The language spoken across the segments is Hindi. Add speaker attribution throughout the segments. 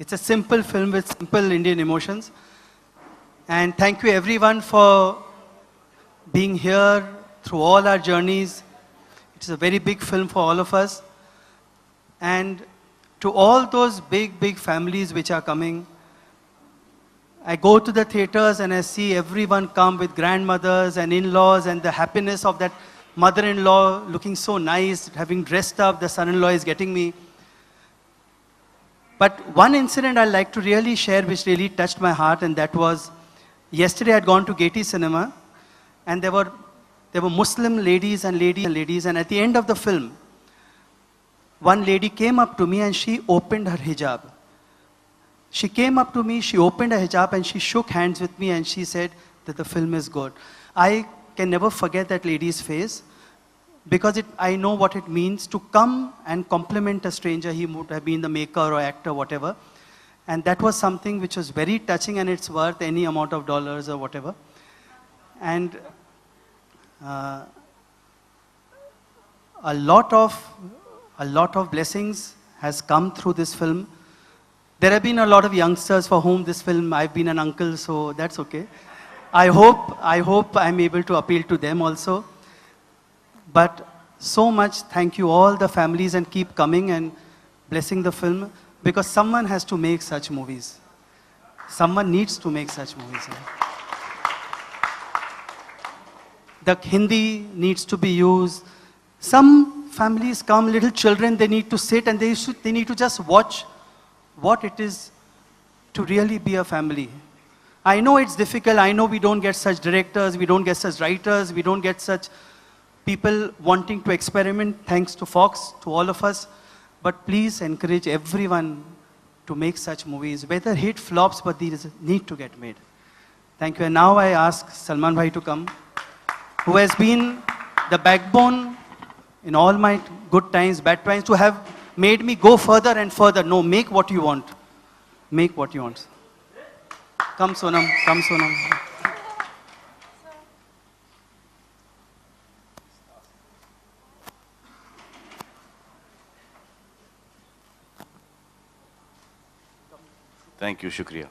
Speaker 1: It's a simple film with simple Indian emotions. And thank you everyone for being here through all our journeys. It's a very big film for all of us. And to all those big families which are coming, I go to the theaters and I see everyone come with grandmothers and in-laws, and the happiness of that mother-in-law looking so nice, having dressed up, the son-in-law is getting me. But one incident I'd like to really share which really touched my heart, and that was, yesterday I'd gone to Gaiety Cinema, and there were Muslim ladies, and at the end of the film, one lady came up to me and she opened her hijab. She came up to me, she opened her hijab and she shook hands with me and she said that the film is good. I can never forget that lady's face, because I know what it means to come and compliment a stranger. He would have been the maker or actor, whatever. And that was something which was very touching, and it's worth any amount of dollars or whatever. And a lot of blessings has come through this film. There have been a lot of youngsters for whom this film, I've been an uncle, so that's okay. I hope I'm able to appeal to them also. But so much thank you all the families, and keep coming and blessing the film, because someone has to make such movies. Someone needs to make such movies. The Hindi needs to be used. Some families come, little children, they need to sit and they need to just watch what it is to really be a family. I know it's difficult. I know we don't get such directors, we don't get such writers, we don't get such people wanting to experiment, thanks to Fox, to all of us. But please encourage everyone to make such movies, whether hit, flops, but these need to get made. Thank you. And now I ask Salman Bhai to come, who has been the backbone in all my good times, bad times, to have made me go further and further. No, make what you want. Make what you want. Come Sonam, come Sonam.
Speaker 2: Thank you, Shukriya.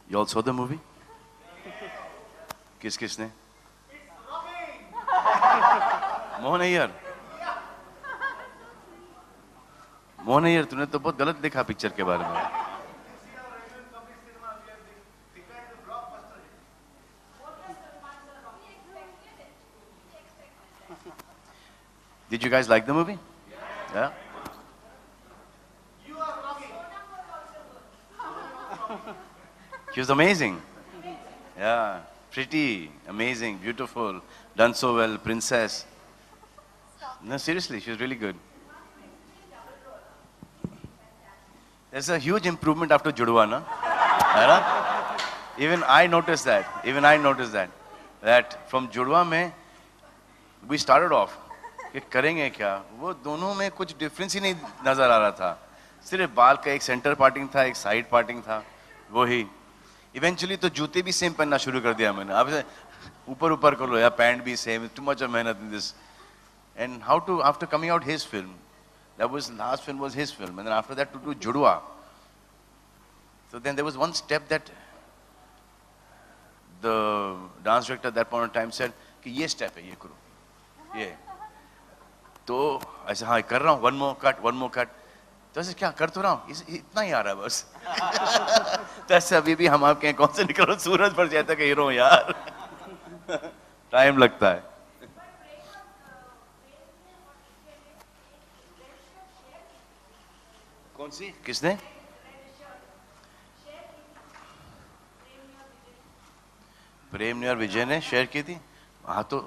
Speaker 2: You all saw the movie? किसने? मोहन अय्यर. मोहन अय्यर, तूने तो बहुत गलत लिखा पिक्चर के बारे में. Did you guys like the movie? Yeah. She was amazing. Yeah, pretty, amazing, beautiful, done so well, princess. No, seriously, she was really good. There's a huge improvement after Judwa, na? Even I noticed that. That from Judwa mein, we started off, कि करेंगे क्या? वो दोनों में कुछ डिफरेंस ही नहीं नजर आ रहा था. सिर्फ बाल का एक सेंटर पार्टिंग था, एक साइड पार्टिंग था, वो ही. इवेंचुअली तो जूते भी सेम पहनना शुरू कर दिया मैंने. अब ऊपर कर लो या पैंट भी सेम. टू मच ऑफ मेहनत in this. And how to, after coming out his film, that was, last film was his film, and then after that to do Judwa. So then there was one step that the dance director at that point in time said, कि ये step है, ये करो, ये. तो ऐसे हाँ कर रहा हूँ, one more cut. तो ऐसे क्या कर तो रहा हूँ, इतना ही आ रहा है बस. तो ऐसे अभी भी हम आपके कौन से निकल रहे, सूरज पर जाता कि हीरो यार. टाइम लगता है. कौन सी? किसने? प्रेम ने और विजय ने शेयर की थी. हाँ तो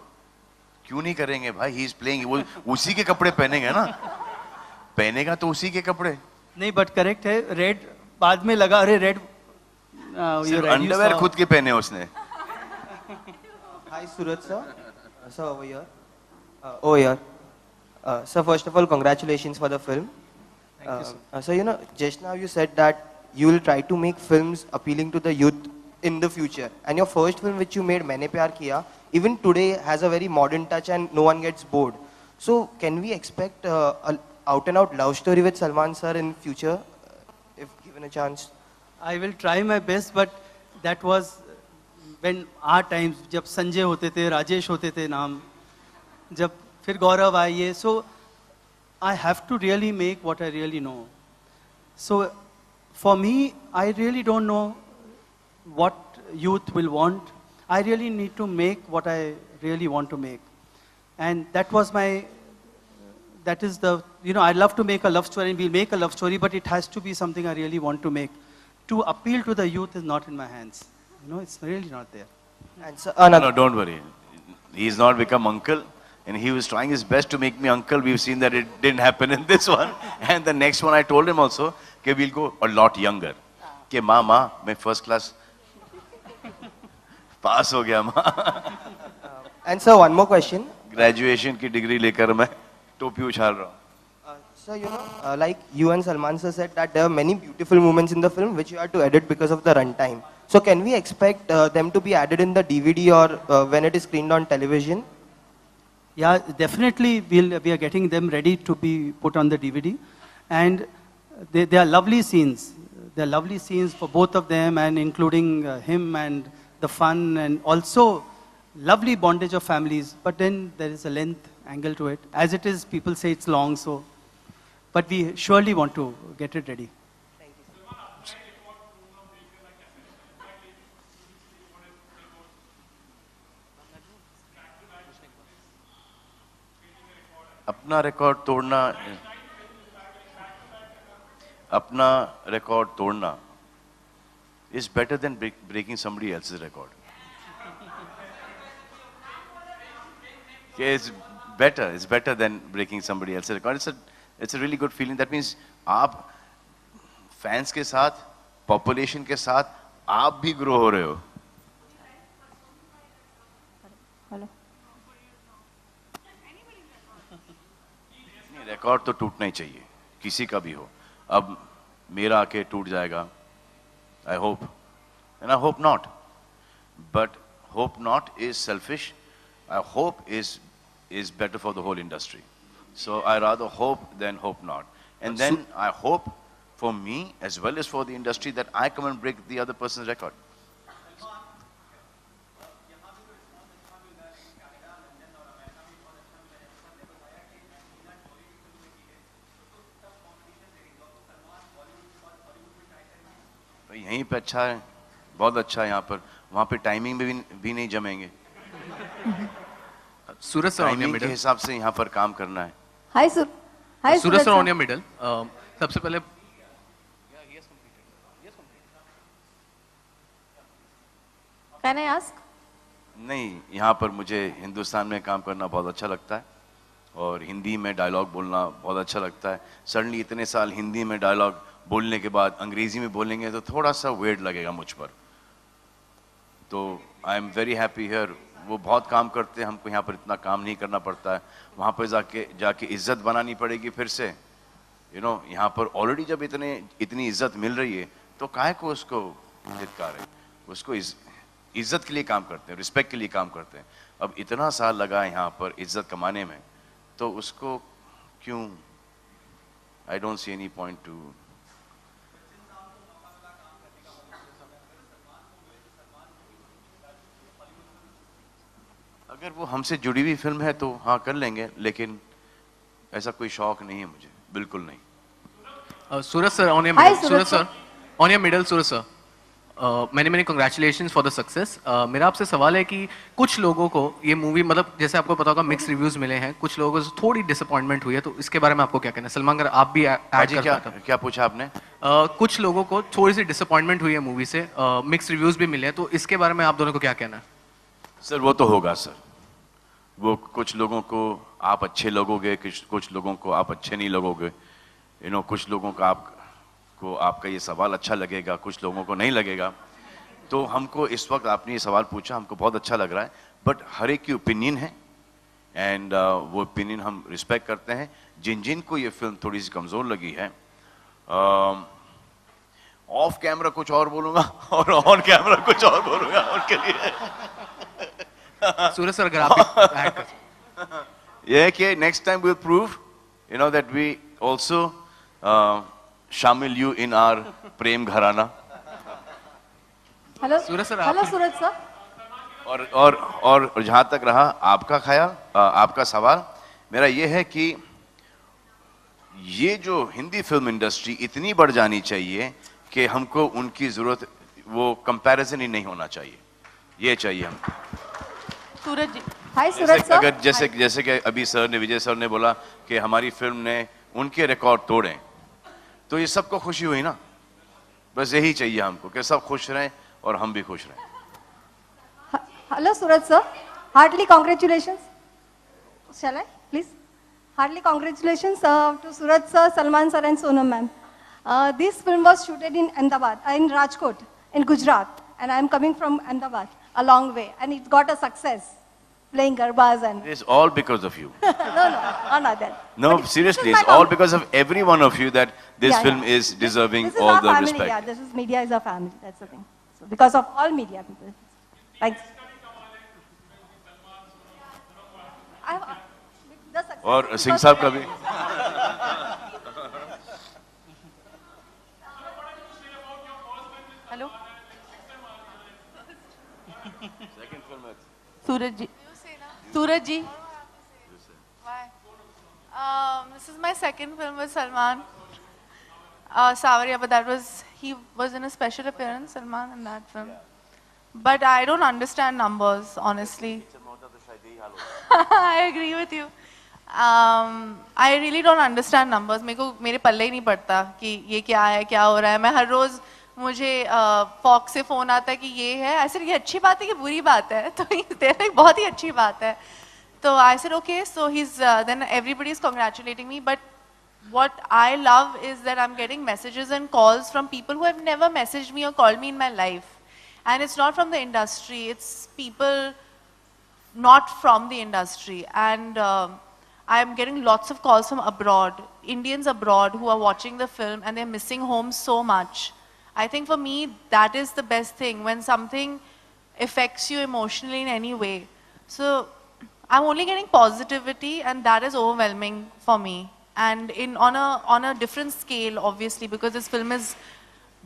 Speaker 2: क्यों नहीं करेंगे भाई. ही इज प्लेइंग, वो उसी के कपड़े पहनेंगे ना. पहनेगा तो उसी के कपड़े.
Speaker 1: नहीं बट करेक्ट है. रेड बाद में लगा. अरे रेड
Speaker 2: अंडरवेयर खुद के पहने उसने.
Speaker 3: Hi Suraj sir. Sir over here. Oh yeah. Sir, first of all, congratulations for the film.
Speaker 1: Thank you, sir.
Speaker 3: So you know, just now you said that you will try to make films appealing to the youth in the future. And your first film which you made, Maine Pyar Kiya, even today has a very modern touch and no one gets bored. So can we expect out and out love story with Salman sir in future, if given a chance?
Speaker 1: I will try my best, but that was when our times, जब संजय होते थे, राजेश होते थे नाम, जब फिर गौरव आए, so I have to really make what I really know. So for me, I really don't know what youth will want. I really need to make what I really want to make. And that was my, that is the, you know, I love to make a love story and we'll make a love story, but it has to be something I really want to make. To appeal to the youth is not in my hands. You know, it's really not there.
Speaker 3: And sir,
Speaker 2: No,
Speaker 3: another.
Speaker 2: no, don't worry. He's not become uncle, and he was trying his best to make me uncle. We've seen that it didn't happen in this one. And the next one, I told him also, okay, we'll go a lot younger. Okay, ma, मैं first class pass हो गया माँ.
Speaker 3: And sir, one more question.
Speaker 2: Graduation की degree लेकर मैं टोपी उछाल रहा हूँ.
Speaker 3: Sir, you know, like you and Salman sir said that there are many beautiful moments in the film which you had to edit because of the runtime. So can we expect them to be added in the DVD or when it is screened on television?
Speaker 1: Yeah, definitely we are getting them ready to be put on the DVD. And they are lovely scenes. They are lovely scenes for both of them, and including him and the fun, and also lovely bondage of families. But then there is a length angle to it. As it is, people say it's long, so. But we surely want to get it ready.
Speaker 2: अपना रिकॉर्ड तोड़ना is better than breaking somebody else's record. Okay, it's better than breaking somebody else's record. It's a really good feeling. That means आप fans के साथ, population के साथ, आप भी grow हो रहे हो. रिकॉर्ड तो टूटना ही चाहिए, किसी का भी हो. अब मेरा आके टूट जाएगा, I hope, and I hope not. But hope not is selfish. I hope is better for the whole industry. So I rather hope than hope not. And then I hope for me as well as for the industry that I come and break the other person's record. यहीं पे अच्छा है, बहुत अच्छा है यहाँ पर. वहाँ पे टाइमिंग में भी नहीं जमेंगे.
Speaker 4: सूरज सर ऑन योर
Speaker 2: टाइमिंग के
Speaker 4: मिडल.
Speaker 2: हिसाब से यहाँ पर काम करना है.
Speaker 5: Hi, Sur. Hi,
Speaker 4: Suraj sir
Speaker 5: sir.
Speaker 4: On your middle. सबसे पहले
Speaker 5: Can I ask?
Speaker 2: नहीं, यहाँ पर मुझे हिंदुस्तान में काम करना बहुत अच्छा लगता है और हिंदी में डायलॉग बोलना बहुत अच्छा लगता है. सडनली इतने साल हिंदी में डायलॉग बोलने के बाद अंग्रेजी में बोलेंगे तो थोड़ा सा वेट लगेगा मुझ पर. तो I am very happy here. वो बहुत काम करते हैं, हमको यहाँ पर इतना काम नहीं करना पड़ता है. वहाँ पर जाके इज्जत बनानी पड़ेगी फिर से. यू नो, यहाँ पर ऑलरेडी जब इतनी इज्जत मिल रही है तो काहे को उसको धिक्कार है. उसको इज्जत के लिए काम करते हैं, रिस्पेक्ट के लिए काम करते हैं. अब इतना साल लगा यहाँ पर इज्जत कमाने में, तो उसको क्यों, I don't see any point two. अगर वो हमसे जुड़ी हुई फिल्म है तो हाँ कर लेंगे, लेकिन ऐसा कोई शौक नहीं है मुझे, बिल्कुल नहीं.
Speaker 4: Suraj sir on your
Speaker 5: Hi,
Speaker 4: middle. Suraj
Speaker 5: Suraj
Speaker 4: sir on your middle. Suraj sir, मैंने कांग्रेचुलेशंस फॉर द सक्सेस. मेरा आपसे सवाल है कि कुछ लोगों को ये मूवी, मतलब जैसे आपको पता होगा मिक्स रिव्यूज मिले हैं, कुछ लोगों को थोड़ी डिसअपॉइंटमेंट हुई है, तो इसके बारे में आपको क्या कहना है? सलमान, अगर आप भी ऐड
Speaker 2: जी,
Speaker 4: कर पाते.
Speaker 2: क्या पूछा आपने?
Speaker 4: कुछ लोगों को थोड़ी सी डिसअपॉइंटमेंट हुई है मूवी से, मिक्स रिव्यूज भी मिले हैं, तो इसके बारे में आप दोनों को क्या कहना है?
Speaker 2: सर वो तो होगा सर. वो कुछ लोगों को आप अच्छे लगोगे, कुछ लोगों को आप अच्छे नहीं लगोगे. यू नो, कुछ लोगों का आपका ये सवाल अच्छा लगेगा, कुछ लोगों को नहीं लगेगा. तो हमको इस वक्त आपने ये सवाल पूछा, हमको बहुत अच्छा लग रहा है. बट हर एक की ओपिनियन है, एंड वो ओपिनियन हम रिस्पेक्ट करते हैं. जिन को ये फिल्म थोड़ी सी कमज़ोर लगी है, ऑफ कैमरा कुछ और बोलूँगा और ऑन कैमरा कुछ और बोलूँगा उनके लिए.
Speaker 4: सूरज सर, अगर आप भी ऐड कर.
Speaker 2: Yeah, okay, next time we'll prove, you know, that we also shamil you in our prem gharana.
Speaker 5: Hello
Speaker 4: Suraj sir,
Speaker 5: hello
Speaker 4: आपने-
Speaker 5: सूरज सर.
Speaker 2: और जहां तक रहा आपका ख्याल, आपका सवाल, मेरा ये है कि ये जो हिंदी फिल्म इंडस्ट्री इतनी बढ़ जानी चाहिए कि हमको उनकी जरूरत, वो कंपैरिजन ही नहीं होना चाहिए, ये चाहिए हमको.
Speaker 6: सूरज जी,
Speaker 5: हाय
Speaker 2: जैसे
Speaker 5: सूरज सर.
Speaker 2: अगर जैसे कि अभी सर ने, विजय सर ने बोला कि हमारी फिल्म ने उनके रिकॉर्ड तोड़े, तो ये सबको खुशी हुई ना. बस यही चाहिए हमको कि सब खुश रहें और हम भी खुश रहें.
Speaker 5: Hello, Suraj sir. Heartily congratulations. Shall I, please? Heartily congratulations to Suraj sir, Salman sir, and Sonam ma'am. This film was shooted in Ahmedabad, in Rajkot, in Gujarat, and I am coming from Ahmedabad, a long way, and it got a success, playing garbas and.
Speaker 2: It's all because of you.
Speaker 5: No, not that.
Speaker 2: No,
Speaker 5: But this
Speaker 2: seriously,
Speaker 5: is my
Speaker 2: it's all
Speaker 5: com-
Speaker 2: because of every one of you that this
Speaker 5: Yeah,
Speaker 2: film
Speaker 5: yeah.
Speaker 2: is deserving
Speaker 5: This is
Speaker 2: all
Speaker 5: our
Speaker 2: the
Speaker 5: family,
Speaker 2: respect.
Speaker 5: Yeah, this is media is our family. That's the thing. So because of all media people, thanks. The success
Speaker 2: और
Speaker 5: is
Speaker 2: सिंह
Speaker 5: because
Speaker 2: साहब
Speaker 5: of
Speaker 2: का
Speaker 5: them.
Speaker 2: भी.
Speaker 6: Hello Suraj ji, Suraj ji.
Speaker 7: Why? This is my second film with Salman. Savaria, but he was in a special appearance, Salman, in that film. But I don't understand numbers, honestly. I agree with you. I really don't understand numbers. मेरे पल्ले ही नहीं पड़ता कि ये क्या है, क्या हो रहा है. मैं हर रोज मुझे फॉक्स से फोन आता है कि ये है. ऐसे ये अच्छी बात है कि बुरी बात है? तो तेरा बहुत ही अच्छी बात है. So I said, okay, so then everybody is congratulating me, but what I love is that I'm getting messages and calls from people who have never messaged me or called me in my life. And it's not from the industry, it's people not from the industry. And I'm getting lots of calls from abroad, Indians abroad who are watching the film and they're missing home so much. I think for me, that is the best thing, when something affects you emotionally in any way. So I'm only getting positivity, and that is overwhelming for me. And on a different scale, obviously, because this film has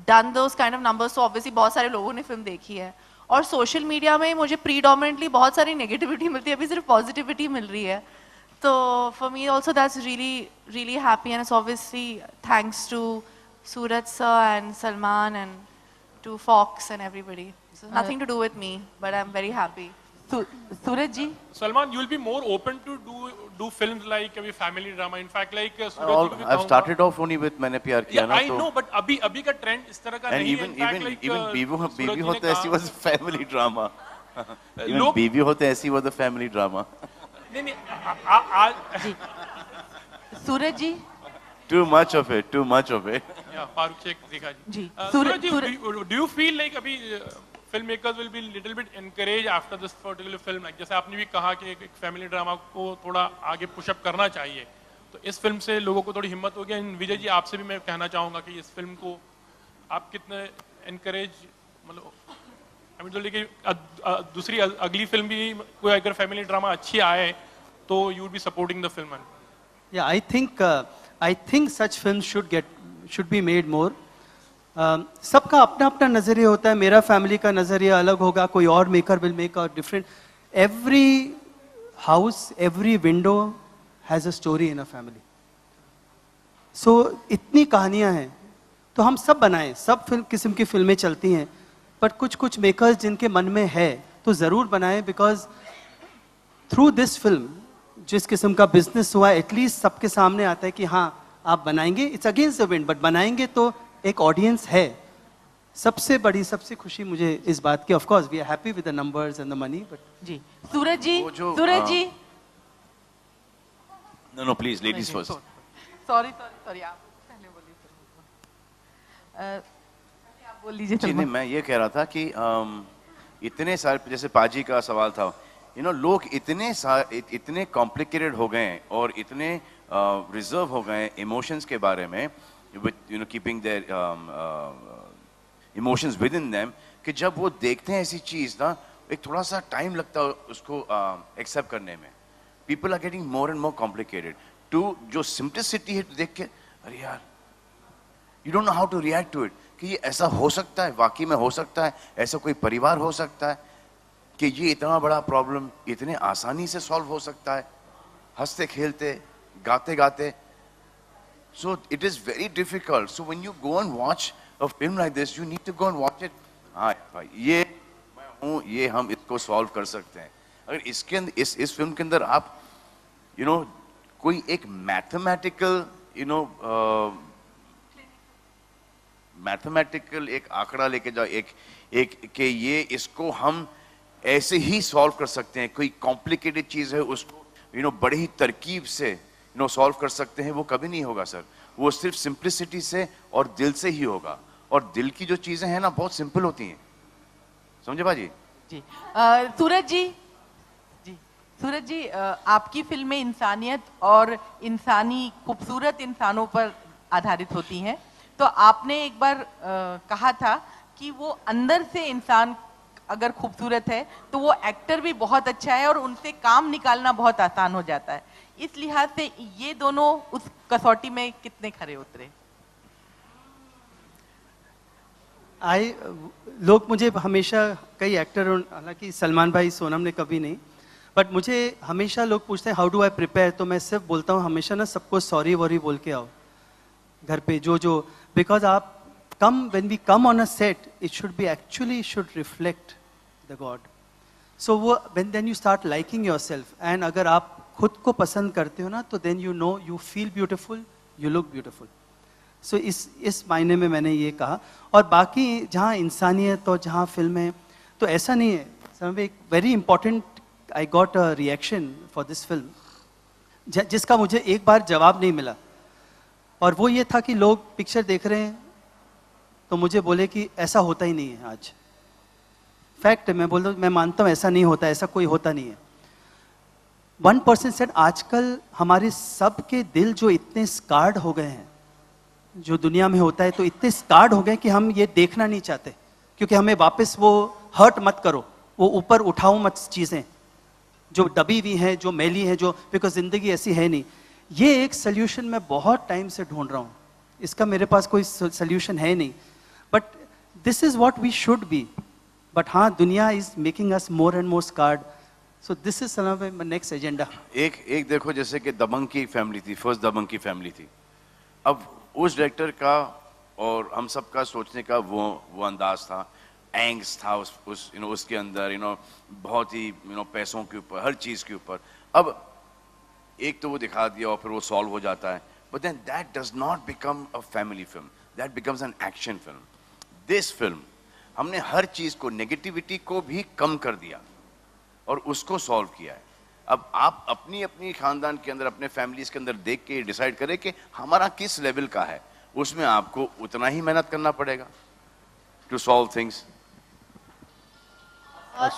Speaker 7: done those kind of numbers, so obviously बहुत सारे लोगों ने film देखी है. और social media में मुझे predominantly बहुत सारी negativity मिलती है, अभी सिर्फ positivity मिल रही है. So for me also that's really, really happy, and it's obviously thanks to Suraj sir and Salman and to Fox and everybody. So nothing to do with me, but I'm very happy.
Speaker 6: Suraj ji,
Speaker 8: Salman, you will be more open to do films like a family drama. In fact, like Suraj ji को भी
Speaker 2: I've
Speaker 8: कहूँगा-
Speaker 2: started off only with मैंने प्यार किया
Speaker 8: Yeah,
Speaker 2: ना,
Speaker 8: I
Speaker 2: तो
Speaker 8: know, but अभी का trend इस तरह का
Speaker 2: and
Speaker 8: नहीं है.
Speaker 2: even
Speaker 8: In fact,
Speaker 2: even
Speaker 8: like,
Speaker 2: even
Speaker 8: Suraj
Speaker 2: बीवी
Speaker 8: ji ने
Speaker 2: होते ऐसी
Speaker 8: कहा-
Speaker 2: was family drama. Even
Speaker 8: लोग-
Speaker 2: बीवी होते ऐसी was the family drama.
Speaker 8: नहीं आज
Speaker 6: सूरज जी,
Speaker 2: Too much of it, too much of it.
Speaker 8: Farooq Sheikh देखा जी.
Speaker 6: जी.
Speaker 8: Suraj ji,
Speaker 6: Suraj-
Speaker 8: do you feel like अभी filmmakers will be little bit encouraged after this particular film? Like जैसे आपने भी कहा कि एक family drama को थोड़ा आगे push up करना चाहिए. तो इस फिल्म से लोगों को थोड़ी हिम्मत हो गया. विजय जी, आपसे भी मैं कहना चाहूँगा कि इस फिल्म को आप कितने encourage, मतलब I mean, तो लेकिन दूसरी अगली फिल्म भी कोई अगर फैमिली ड्रामा अच्छी आए तो you would be supporting the film.
Speaker 1: Yeah, I think such films should be made more. सबका अपना अपना नजरिया होता है. मेरा फैमिली का नजरिया अलग होगा, कोई और maker will make a different. Every house, every window has a story in a family. So इतनी कहानियां हैं, तो हम सब बनाएं. सब किस्म की फिल्में चलती हैं, बट कुछ मेकर्स जिनके मन में है तो ज़रूर बनाएं, बिकॉज थ्रू दिस फिल्म जिस किस्म का बिजनेस हुआ, एटलीस्ट सबके सामने आता है कि हाँ आप बनाएंगे. It's against the wind, but बनाएंगे तो एक ऑडियंस है. सबसे खुशी मुझे इस बात की. Of course we are happy with the numbers and the money, but
Speaker 6: जी. सूरज जी,
Speaker 2: वो जो,
Speaker 6: Suraj ji,
Speaker 2: No, please, ladies first.
Speaker 6: Sorry, आप पहले बोलिए. आप बोल लीजिए.
Speaker 2: जी नहीं, मैं ये कह रहा था कि इतने सारे, जैसे पाजी का सवाल था, लोग इतने कॉम्प्लिकेटेड हो गए हैं और इतने रिजर्व हो गए इमोशंस के बारे में, with keeping their emotions with in them, कि जब वो देखते हैं ऐसी चीज़ ना, एक थोड़ा सा टाइम लगता है उसको एक्सेप्ट करने में. People are getting more and more complicated. टू जो सिंप्लिसिटी है देख के अरे यार you don't know how to react to it कि ये ऐसा हो सकता है, वाकई में हो सकता है, ऐसा कोई परिवार हो सकता है कि ये इतना बड़ा प्रॉब्लम इतने आसानी से सॉल्व हो सकता है, हंसते खेलते गाते गाते. So it is very difficult. So when you go and watch a film like this, you need to go and watch it. हाँ भाई ये मैं हूँ, ये हम इसको सॉल्व कर सकते हैं. अगर इसके अंदर इस फिल्म के अंदर आप कोई एक मैथमेटिकल एक आंकड़ा लेके जाओ, एक कि ये इसको हम ऐसे ही सॉल्व कर सकते हैं, कोई कॉम्प्लिकेटेड चीज है उसको बड़ी ही तरकीब से सॉल्व कर सकते हैं, वो कभी नहीं होगा सर. वो सिर्फ सिंप्लिसिटी से और दिल से ही होगा. और दिल की जो चीजें हैं ना बहुत सिंपल होती हैं, समझे बाजी
Speaker 6: जी. सूरज जी आपकी फिल्में इंसानियत और इंसानी खूबसूरत इंसानों पर आधारित होती हैं. तो आपने एक बार कहा था कि वो अंदर से इंसान अगर खूबसूरत है तो वो एक्टर भी बहुत अच्छा है और उनसे काम निकालना बहुत आसान हो जाता है. इस लिहाज से ये दोनों उस कसौटी में कितने खरे उतरे?
Speaker 1: लोग मुझे हमेशा कई एक्टर, हालांकि सलमान भाई सोनम ने कभी नहीं, बट मुझे हमेशा लोग पूछते हैं हाउ डू आई प्रिपेयर. तो मैं सिर्फ बोलता हूँ हमेशा ना सबको सॉरी वॉरी बोल के आओ घर पे जो बिकॉज आप when we come on a set, it should reflect the God. So then you start liking yourself, and अगर आप खुद को पसंद करते हो ना तो then you feel beautiful, you look beautiful. So इस मायने में मैंने ये कहा. और बाकी जहाँ इंसानियत और जहाँ फिल्म है तो ऐसा नहीं है. समय एक very important I got a reaction for this film जिसका मुझे एक बार जवाब नहीं मिला, और वो ये था कि लोग पिक्चर देख रहे हैं तो मुझे बोले कि ऐसा होता ही नहीं है आज. फैक्ट है, मैं मानता हूँ ऐसा नहीं होता, ऐसा कोई होता नहीं है. 1% सेड आजकल हमारे सबके दिल जो इतने स्कार्ड हो गए हैं, जो दुनिया में होता है तो इतने स्कार्ड हो गए कि हम ये देखना नहीं चाहते, क्योंकि हमें वापस वो हर्ट मत करो, वो ऊपर उठाओ मत चीज़ें जो दबी हुई हैं, जो मैली हैं, जो बिकॉज ज़िंदगी ऐसी है नहीं. ये एक सोल्यूशन मैं बहुत टाइम से ढूंढ रहा हूँ, इसका मेरे पास कोई सोल्यूशन है नहीं, but this is what we should be. But हाँ, दुनिया is making us more and more scared. So this is my next agenda.
Speaker 2: एक देखो जैसे कि दबंग की फैमिली थी, फर्स्ट दबंग की फैमिली थी. अब उस डायरेक्टर का और हम सब का सोचने का वो अंदाज था, एंग्स था उसके अंदर बहुत ही पैसों के ऊपर, हर चीज़ के ऊपर. अब एक तो वो दिखा दिया और फिर वो सॉल्व हो जाता है, but then that does not become a family film, that becomes an action film. This film हमने हर चीज़ को, नेगेटिविटी को भी कम कर दिया और उसको सॉल्व किया है. अब आप अपनी अपनी खानदान के अंदर, अपने फैमिलीज के अंदर देख के डिसाइड करें कि हमारा किस लेवल का है, उसमें आपको उतना ही मेहनत करना पड़ेगा to solve things.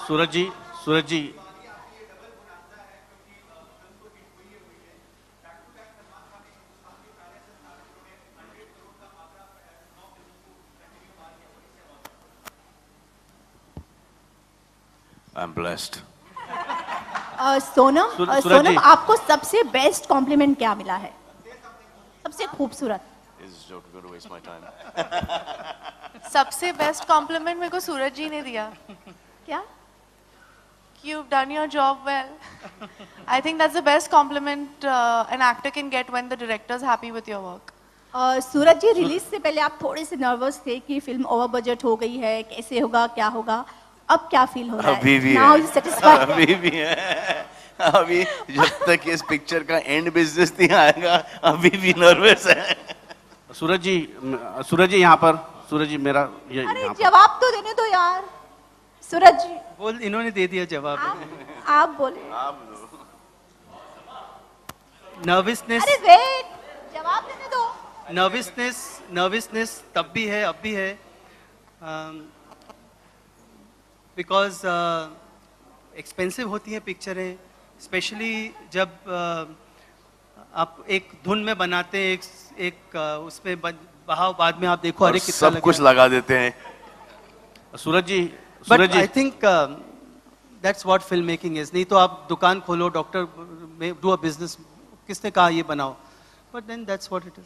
Speaker 9: Suraj ji
Speaker 2: I'm blessed.
Speaker 10: Sonam आपको सबसे बेस्ट कॉम्प्लीमेंट क्या मिला है? सबसे खूबसूरत?
Speaker 2: This is joke going to waste my time.
Speaker 7: सबसे बेस्ट कॉम्प्लीमेंट मेरे को सूरज जी ने दिया.
Speaker 10: क्या?
Speaker 7: You've done your job well. I think that's the best compliment an actor can get when the director is happy with your work.
Speaker 10: Suraj ji, release से पहले आप थोड़े से नर्वस थे कि फिल्म ओवर बजट हो गई है, कैसे होगा, क्या होगा. अब क्या फील हो रहा है?
Speaker 2: अभी भी
Speaker 10: Now
Speaker 2: है.
Speaker 10: you satisfied?
Speaker 2: अभी भी है. अभी जब तक इस पिक्चर का एंड बिजनेस नहीं आएगा अभी भी नर्वस है.
Speaker 9: सूरज जी यहाँ पर, सूरज जी मेरा ये
Speaker 10: अरे
Speaker 9: यहाँ पर.
Speaker 10: जवाब तो देने दो यार. सूरज जी
Speaker 1: बोल, इन्होंने दे दिया जवाब.
Speaker 10: आप बोले.
Speaker 1: नर्वसनेस,
Speaker 10: अरे वेट, जवाब देने दो.
Speaker 1: नर्वसनेस तब भी है, अब भी है, बिकॉज एक्सपेंसिव होती हैं पिक्चरें, स्पेशली जब आप एक धुन में बनाते हैं, एक उसमें बहाव, बाद में आप देखो अरे कितना
Speaker 2: सब कुछ लगा देते हैं.
Speaker 9: Suraj ji
Speaker 1: but I think that's what film making is. नहीं तो आप दुकान खोलो, डॉक्टर में डू अ बिजनेस, किसने कहा ये बनाओ, but then that's what it is.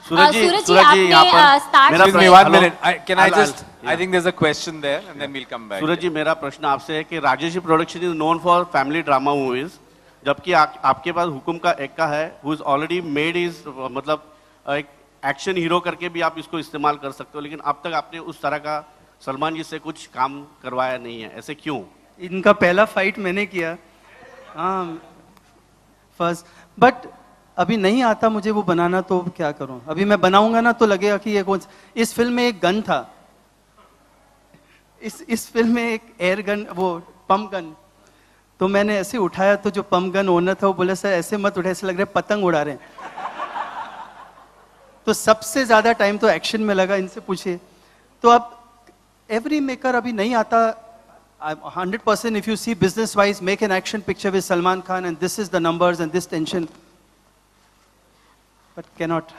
Speaker 9: Suraj ji
Speaker 11: Suraj ji,
Speaker 9: यहाँ
Speaker 11: आपने,
Speaker 9: पर
Speaker 11: start-
Speaker 9: मेरा
Speaker 12: Excuse me,
Speaker 9: प्रश्न-
Speaker 12: one
Speaker 9: Hello?
Speaker 12: minute. Can I
Speaker 9: I'll-
Speaker 12: just?
Speaker 9: yeah.
Speaker 12: I think there's a question there, and then we'll come back.
Speaker 9: सूरज जी मेरा प्रश्न आपसे है कि Rajesh production is known for family drama movies, जबकि आपके पास हुकुम का एक्का है who is already made is मतलब एक एक्शन हीरो करके भी आप इसको इस्तेमाल कर सकते हो, लेकिन अब तक आपने उस तरह का सलमान जी से कुछ काम करवाया नहीं है, ऐसे क्यों?
Speaker 1: इनका पहला फाइट मैंने किया, हाँ फर्स्ट, बट अभी नहीं आता मुझे वो बनाना, तो क्या करूं. अभी मैं बनाऊंगा ना तो लगेगा कि ये कौन. इस फिल्म में एक गन था, इस फिल्म में एक एयर गन, वो पंप गन, तो मैंने ऐसे उठाया तो जो पंप गन ओनर था वो बोला सर ऐसे मत उठाए, ऐसे लग रहा है पतंग उड़ा रहे हैं. तो सबसे ज्यादा टाइम तो एक्शन में लगा, इनसे पूछिए. तो अब एवरी मेकर अभी नहीं आता. 100% if you see business wise, make an action picture with Salman Khan and this is the numbers and this tension, but cannot.